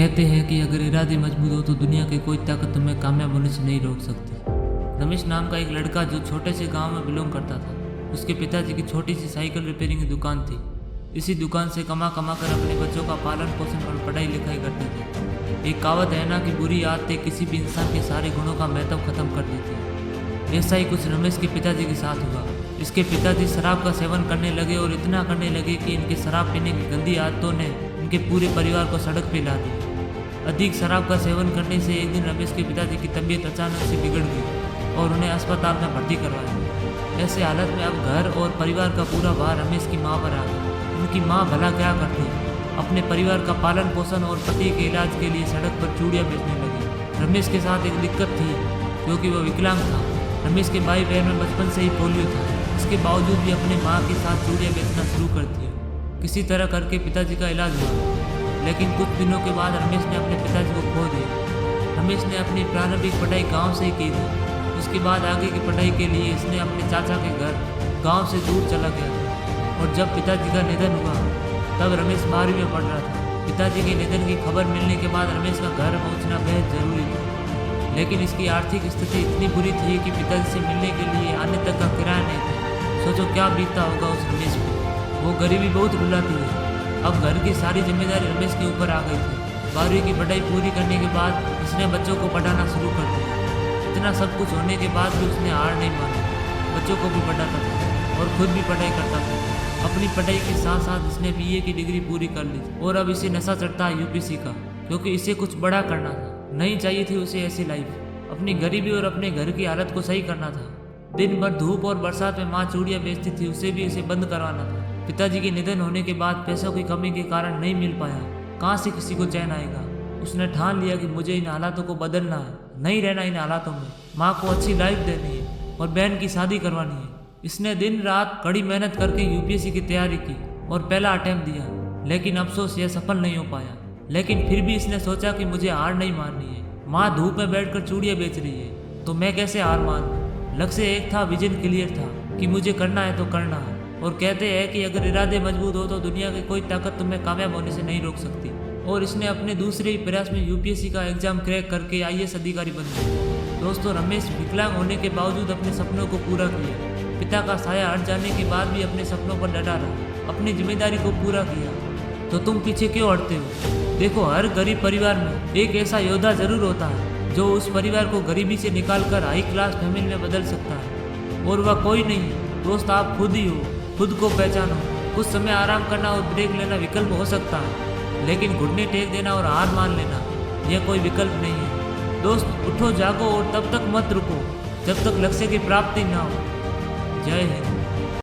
कहते हैं कि अगर इरादे मजबूत हो तो दुनिया की कोई ताकत तुम्हें कामयाब होने से नहीं रोक सकती। रमेश नाम का एक लड़का जो छोटे से गांव में बिलोंग करता था, उसके पिताजी की छोटी सी साइकिल रिपेयरिंग की दुकान थी। इसी दुकान से कमा कर अपने बच्चों का पालन पोषण और पढ़ाई लिखाई करते थे। एक कहावत है ना कि बुरी आदतें किसी भी इंसान के सारे गुणों का महत्व खत्म कर देती है। ऐसा ही कुछ रमेश के पिताजी के साथ हुआ। इसके पिताजी शराब का सेवन करने लगे और इतना करने लगे कि इनके शराब पीने की गंदी आदतों ने इनके पूरे परिवार को सड़क पे ला दी। अधिक शराब का सेवन करने से एक दिन रमेश के पिताजी की तबीयत अचानक से बिगड़ गई और उन्हें अस्पताल में भर्ती करवाया। ऐसे हालत में अब घर और परिवार का पूरा भार रमेश की मां पर आ गया। उनकी मां भला क्या करती, अपने परिवार का पालन पोषण और पति के इलाज के लिए सड़क पर चूड़ियाँ बेचने लगी। रमेश के साथ एक दिक्कत थी क्योंकि वह विकलांग था। रमेश के भाई बहन में बचपन से ही पोलियो था। इसके बावजूद भी अपने माँ के साथ चूड़ियाँ बेचना शुरू कर दिया। किसी तरह करके पिताजी का इलाज हुआ, लेकिन कुछ दिनों के बाद रमेश ने अपने पिताजी को खो दिया। रमेश ने अपनी प्रारंभिक पढ़ाई गांव से ही की थी। उसके बाद आगे की पढ़ाई के लिए इसने अपने चाचा के घर गांव से दूर चला गया और जब पिताजी का निधन हुआ तब रमेश 12वीं में पढ़ रहा था। पिताजी के निधन की खबर मिलने के बाद रमेश का घर पहुंचना बेहद जरूरी था, लेकिन इसकी आर्थिक स्थिति इतनी बुरी थी कि पिताजी से मिलने के लिए आने तक का किराया नहीं था। सोचो क्या बीतता होगा उस रमेश पर। वो गरीबी बहुत रुलाती है। अब घर की सारी जिम्मेदारी रमेश के ऊपर आ गई थी। 12वीं की पढ़ाई पूरी करने के बाद इसने बच्चों को पढ़ाना शुरू कर दिया। इतना सब कुछ होने के बाद भी उसने हार नहीं मानी। बच्चों को भी पढ़ाता था और खुद भी पढ़ाई करता था। अपनी पढ़ाई के साथ साथ इसने BA की डिग्री पूरी कर ली और अब इसे नशा चढ़ता है UPC का, क्योंकि इसे कुछ बड़ा करना था। नहीं चाहिए थी उसे ऐसी लाइफ। अपनी गरीबी और अपने घर की हालत को सही करना था। दिन भर धूप और बरसात में माँ चूड़ियाँ बेचती थी, उसे भी इसे बंद करवाना था। पिताजी के निधन होने के बाद पैसों की कमी के कारण नहीं मिल पाया। कहाँ से किसी को चैन आएगा। उसने ठान लिया कि मुझे इन हालातों को बदलना है, नहीं रहना इन हालातों में। माँ को अच्छी लाइफ देनी है और बहन की शादी करवानी है। इसने दिन रात कड़ी मेहनत करके UPSC की तैयारी की और पहला अटेम्प्ट दिया, लेकिन अफसोस यह सफल नहीं हो पाया। लेकिन फिर भी इसने सोचा कि मुझे हार नहीं माननी है। माँ धूप में बैठकर चूड़ियाँ बेच रही है तो मैं कैसे हार मान लूं। लक्ष्य एक था, विजन क्लियर था कि मुझे करना है तो करना है। और कहते हैं कि अगर इरादे मजबूत हो तो दुनिया की कोई ताकत तुम्हें कामयाब होने से नहीं रोक सकती। और इसने अपने दूसरे ही प्रयास में UPSC का एग्जाम क्रैक करके IAS अधिकारी बन गया। दोस्तों, रमेश विकलांग होने के बावजूद अपने सपनों को पूरा किया। पिता का साया हट जाने के बाद भी अपने सपनों पर डटा रहा, अपनी जिम्मेदारी को पूरा किया। तो तुम पीछे क्यों हटते हो? देखो, हर गरीब परिवार में एक ऐसा योद्धा जरूर होता है जो उस परिवार को गरीबी से निकालकर हाई क्लास फैमिली में बदल सकता है। और वह कोई नहीं, दोस्त आप खुद ही हो। खुद को पहचानो। कुछ समय आराम करना और ब्रेक लेना विकल्प हो सकता है, लेकिन घुटने टेक देना और हार मान लेना यह कोई विकल्प नहीं है। दोस्त, उठो, जागो और तब तक मत रुको जब तक लक्ष्य की प्राप्ति ना हो। जय हिंद।